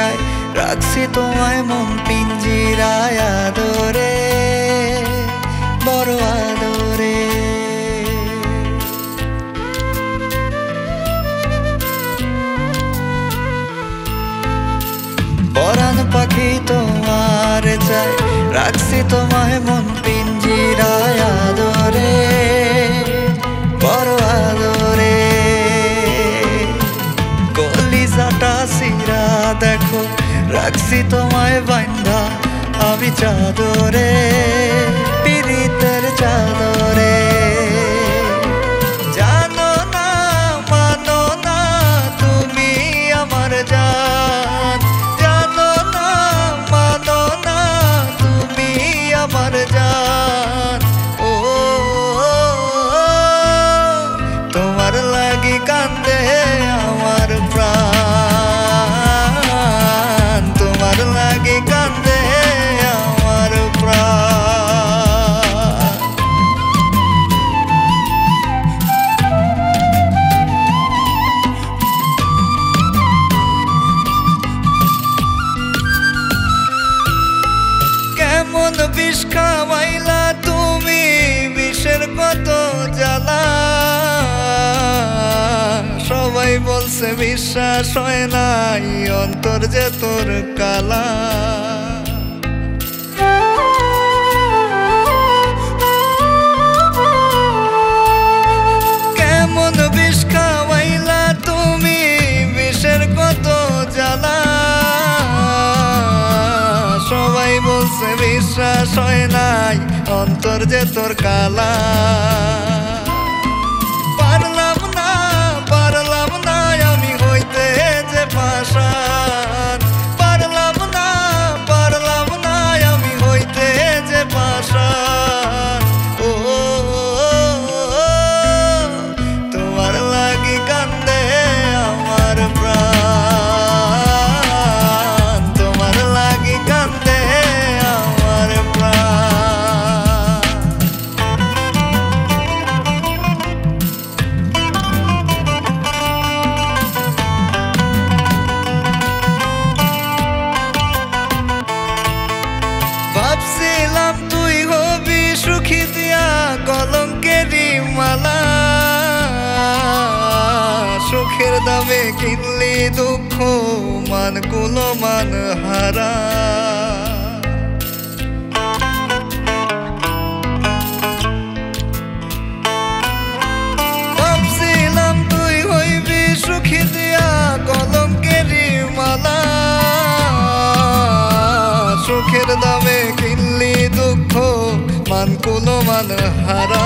চাই, রাখছি তোমায় মন পিঞ্জিরায় আদরে, বড় আদরে। পরাণ পাখি তোমার চাই, রাখছি তোমায় মন পিঞ্জিরায় আদরে, বড় আদরে। কলিজাটা সিরা দেখো, রাখছি তোমায় বান্ধা আমি চাদরে, পীড়িতের চাদরে। জানো না মানো না তুমি আমার জান, জানো না মানো না তুমি আমার জান। ও তোমার লাগি কান্দে আমার প্রাণ, তোমার লাগি কান্দে আমার প্রাণ। কেমন বিষ খাওয়াইলা তুমি, বিষের কত জ্বালা। সবাই বলছে বিশ্বাস হয় নাই, অন্তর যে তোর কালা। কেমন বিষ খাওয়াইলা তুমি, বিষের কত জ্বালা। সবাই বলছে বিশ্বাস হয় নাই, অন্তর যে তোর কালা। পারলাম না আমি হইতে যে পাষাণ, পারলাম না আমি হইতে যে পাষাণ। ও তোমার লাগি কান্দে আমার প্রাণ, তোমার লাগি কান্দে আমার প্রাণ। ভাবছিলাম তুই হবি সুখী দিয়া কলঙ্কেরই মালা, সুখের দামে কিনলি দুঃখ মান কুলো মান হারা। ভাবছিলাম তুই হইবি সুখী দিয়া কলঙ্কেরই মালা, সুখের দামে কিনলি দুঃখ মান কুলো মান হারা।